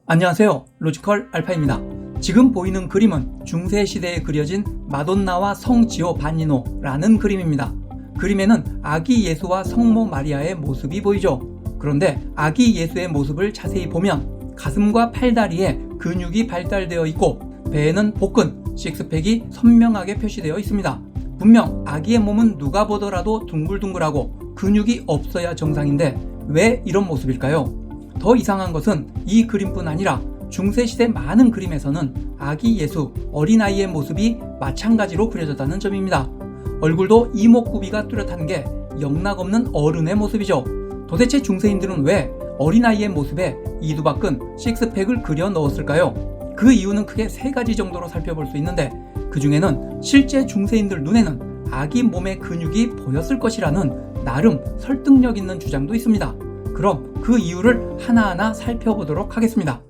안녕하세요. 로지컬 알파입니다. 지금 보이는 그림은 중세시대에 그려진 마돈나와 성지오 바니노라는 그림입니다. 그림에는 아기 예수와 성모 마리아의 모습이 보이죠. 그런데 아기 예수의 모습을 자세히 보면 가슴과 팔다리에 근육이 발달되어 있고 배에는 복근, 식스팩이 선명하게 표시되어 있습니다. 분명 아기의 몸은 누가 보더라도 둥글둥글하고 근육이 없어야 정상인데 왜 이런 모습일까요? 더 이상한 것은 이 그림뿐 아니라 중세시대 많은 그림에서는 아기 예수, 어린아이의 모습이 마찬가지로 그려졌다는 점입니다. 얼굴도 이목구비가 뚜렷한 게 영락없는 어른의 모습이죠. 도대체 중세인들은 왜 어린아이의 모습에 이두박근, 식스팩을 그려 넣었을까요? 그 이유는 크게 세 가지 정도로 살펴볼 수 있는데 그 중에는 실제 중세인들 눈에는 아기 몸의 근육이 보였을 것이라는 나름 설득력 있는 주장도 있습니다. 그럼 그 이유를 하나하나 살펴보도록 하겠습니다.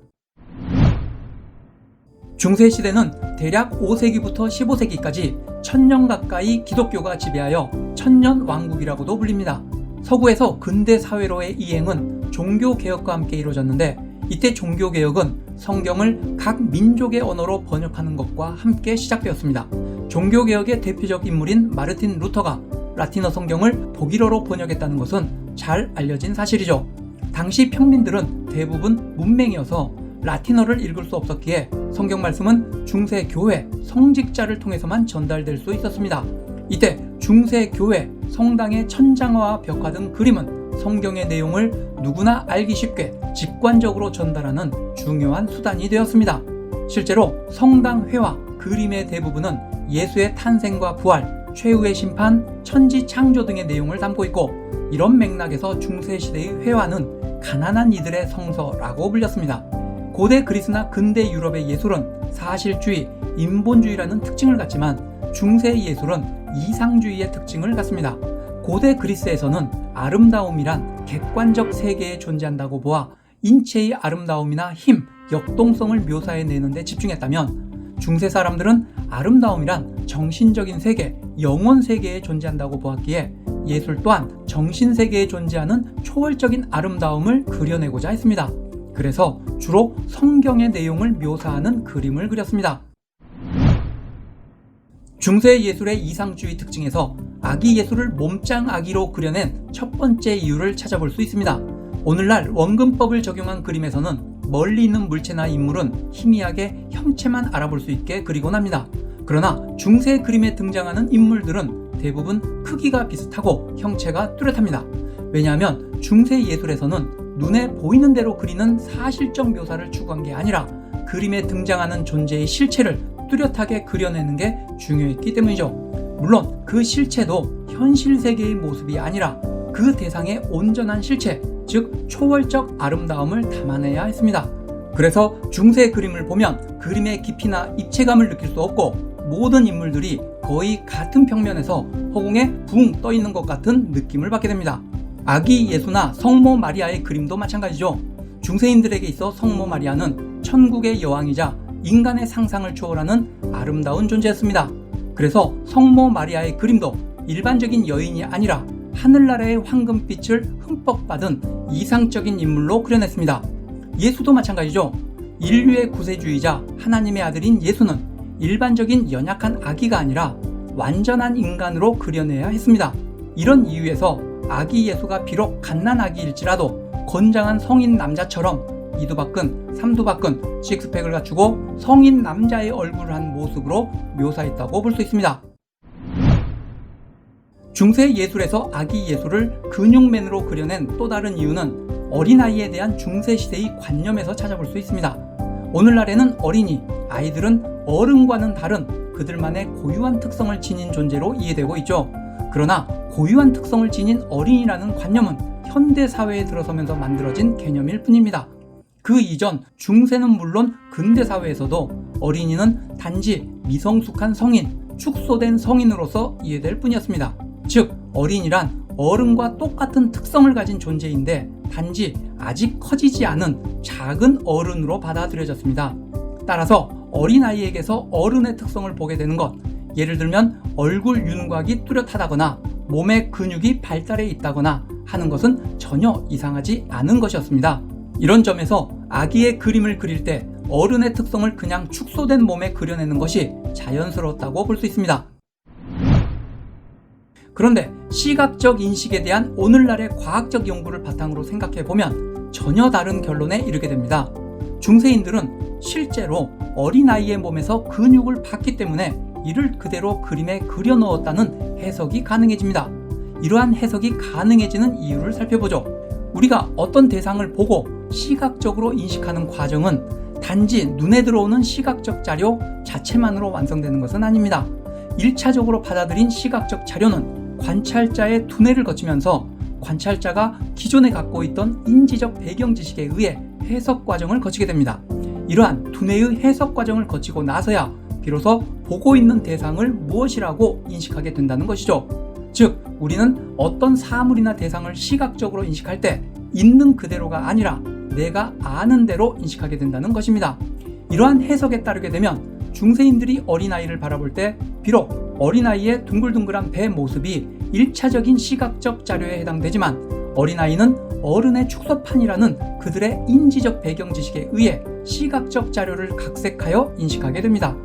중세시대는 대략 5세기부터 15세기까지 1000년 가까이 기독교가 지배하여 천년왕국이라고도 불립니다. 서구에서 근대 사회로의 이행은 종교개혁과 함께 이루어졌는데 이때 종교개혁은 성경을 각 민족의 언어로 번역하는 것과 함께 시작되었습니다. 종교개혁의 대표적 인물인 마르틴 루터가 라틴어 성경을 독일어로 번역했다는 것은 잘 알려진 사실이죠. 당시 평민들은 대부분 문맹이어서 라틴어를 읽을 수 없었기에 성경 말씀은 중세 교회, 성직자를 통해서만 전달될 수 있었습니다. 이때 중세 교회, 성당의 천장화와 벽화 등 그림은 성경의 내용을 누구나 알기 쉽게 직관적으로 전달하는 중요한 수단이 되었습니다. 실제로 성당 회화, 그림의 대부분은 예수의 탄생과 부활, 최후의 심판, 천지 창조 등의 내용을 담고 있고 이런 맥락에서 중세시대의 회화는 가난한 이들의 성서라고 불렸습니다. 고대 그리스나 근대 유럽의 예술은 사실주의, 인본주의라는 특징을 갖지만 중세의 예술은 이상주의의 특징을 갖습니다. 고대 그리스에서는 아름다움이란 객관적 세계에 존재한다고 보아 인체의 아름다움이나 힘, 역동성을 묘사해내는 데 집중했다면 중세 사람들은 아름다움이란 정신적인 세계, 영혼 세계에 존재한다고 보았기에 예술 또한 정신세계에 존재하는 초월적인 아름다움을 그려내고자 했습니다. 그래서 주로 성경의 내용을 묘사하는 그림을 그렸습니다. 중세 예술의 이상주의 특징에서 아기 예수를 몸짱 아기로 그려낸 첫 번째 이유를 찾아볼 수 있습니다. 오늘날 원근법을 적용한 그림에서는 멀리 있는 물체나 인물은 희미하게 형체만 알아볼 수 있게 그리곤 합니다. 그러나 중세 그림에 등장하는 인물들은 대부분 크기가 비슷하고 형체가 뚜렷합니다. 왜냐하면 중세 예술에서는 눈에 보이는 대로 그리는 사실적 묘사를 추구한 게 아니라 그림에 등장하는 존재의 실체를 뚜렷하게 그려내는 게 중요했기 때문이죠. 물론 그 실체도 현실 세계의 모습이 아니라 그 대상의 온전한 실체, 즉 초월적 아름다움을 담아내야 했습니다. 그래서 중세 그림을 보면 그림의 깊이나 입체감을 느낄 수 없고 모든 인물들이 거의 같은 평면에서 허공에 붕 떠 있는 것 같은 느낌을 받게 됩니다. 아기 예수나 성모 마리아의 그림도 마찬가지죠. 중세인들에게 있어 성모 마리아는 천국의 여왕이자 인간의 상상을 초월하는 아름다운 존재였습니다. 그래서 성모 마리아의 그림도 일반적인 여인이 아니라 하늘나라의 황금빛을 흠뻑 받은 이상적인 인물로 그려냈습니다. 예수도 마찬가지죠. 인류의 구세주이자 하나님의 아들인 예수는 일반적인 연약한 아기가 아니라 완전한 인간으로 그려내야 했습니다. 이런 이유에서 아기 예수가 비록 갓난아기일지라도 건장한 성인 남자처럼 이두박근, 삼두박근, 식스팩을 갖추고 성인 남자의 얼굴을 한 모습으로 묘사했다고 볼 수 있습니다. 중세 예술에서 아기 예수를 근육맨으로 그려낸 또 다른 이유는 어린아이에 대한 중세시대의 관념에서 찾아볼 수 있습니다. 오늘날에는 어린이, 아이들은 어른과는 다른 그들만의 고유한 특성을 지닌 존재로 이해되고 있죠. 그러나 고유한 특성을 지닌 어린이라는 관념은 현대사회에 들어서면서 만들어진 개념일 뿐입니다. 그 이전 중세는 물론 근대사회에서도 어린이는 단지 미성숙한 성인, 축소된 성인으로서 이해될 뿐이었습니다. 즉 어린이란 어른과 똑같은 특성을 가진 존재인데 단지 아직 커지지 않은 작은 어른으로 받아들여졌습니다. 따라서 어린아이에게서 어른의 특성을 보게 되는 것, 예를 들면 얼굴 윤곽이 뚜렷하다거나 몸의 근육이 발달해 있다거나 하는 것은 전혀 이상하지 않은 것이었습니다. 이런 점에서 아기의 그림을 그릴 때 어른의 특성을 그냥 축소된 몸에 그려내는 것이 자연스러웠다고 볼 수 있습니다. 그런데 시각적 인식에 대한 오늘날의 과학적 연구를 바탕으로 생각해보면 전혀 다른 결론에 이르게 됩니다. 중세인들은 실제로 어린아이의 몸에서 근육을 봤기 때문에 이를 그대로 그림에 그려 넣었다는 해석이 가능해집니다. 이러한 해석이 가능해지는 이유를 살펴보죠. 우리가 어떤 대상을 보고 시각적으로 인식하는 과정은 단지 눈에 들어오는 시각적 자료 자체만으로 완성되는 것은 아닙니다. 1차적으로 받아들인 시각적 자료는 관찰자의 두뇌를 거치면서 관찰자가 기존에 갖고 있던 인지적 배경 지식에 의해 해석 과정을 거치게 됩니다. 이러한 두뇌의 해석 과정을 거치고 나서야 비로소 보고 있는 대상을 무엇이라고 인식하게 된다는 것이죠. 즉, 우리는 어떤 사물이나 대상을 시각적으로 인식할 때 있는 그대로가 아니라 내가 아는 대로 인식하게 된다는 것입니다. 이러한 해석에 따르게 되면 중세인들이 어린아이를 바라볼 때 비록 어린아이의 둥글둥글한 배 모습이 1차적인 시각적 자료에 해당되지만 어린아이는 어른의 축소판이라는 그들의 인지적 배경 지식에 의해 시각적 자료를 각색하여 인식하게 됩니다.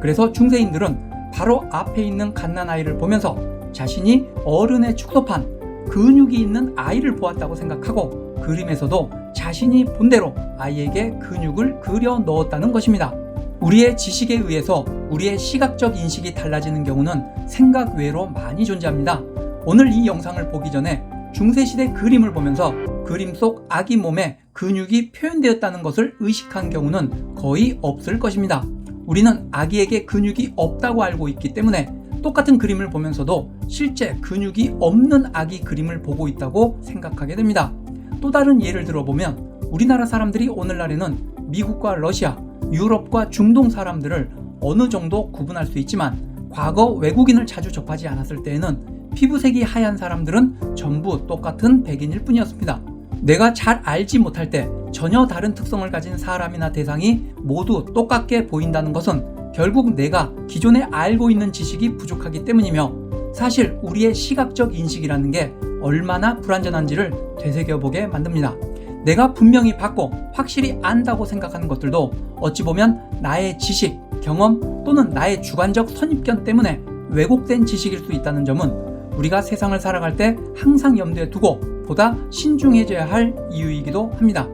그래서 중세인들은 바로 앞에 있는 갓난아이를 보면서 자신이 어른의 축소판, 근육이 있는 아이를 보았다고 생각하고 그림에서도 자신이 본대로 아이에게 근육을 그려 넣었다는 것입니다. 우리의 지식에 의해서 우리의 시각적 인식이 달라지는 경우는 생각 외로 많이 존재합니다. 오늘 이 영상을 보기 전에 중세시대 그림을 보면서 그림 속 아기 몸에 근육이 표현되었다는 것을 의식한 경우는 거의 없을 것입니다. 우리는 아기에게 근육이 없다고 알고 있기 때문에 똑같은 그림을 보면서도 실제 근육이 없는 아기 그림을 보고 있다고 생각하게 됩니다. 또 다른 예를 들어보면 우리나라 사람들이 오늘날에는 미국과 러시아, 유럽과 중동 사람들을 어느 정도 구분할 수 있지만 과거 외국인을 자주 접하지 않았을 때에는 피부색이 하얀 사람들은 전부 똑같은 백인일 뿐이었습니다. 내가 잘 알지 못할 때 전혀 다른 특성을 가진 사람이나 대상이 모두 똑같게 보인다는 것은 결국 내가 기존에 알고 있는 지식이 부족하기 때문이며 사실 우리의 시각적 인식이라는 게 얼마나 불완전한지를 되새겨보게 만듭니다. 내가 분명히 봤고 확실히 안다고 생각하는 것들도 어찌 보면 나의 지식, 경험 또는 나의 주관적 선입견 때문에 왜곡된 지식일 수 있다는 점은 우리가 세상을 살아갈 때 항상 염두에 두고 보다 신중해져야 할 이유이기도 합니다.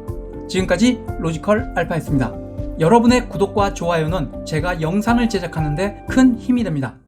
지금까지 로지컬 알파였습니다. 여러분의 구독과 좋아요는 제가 영상을 제작하는 데 큰 힘이 됩니다.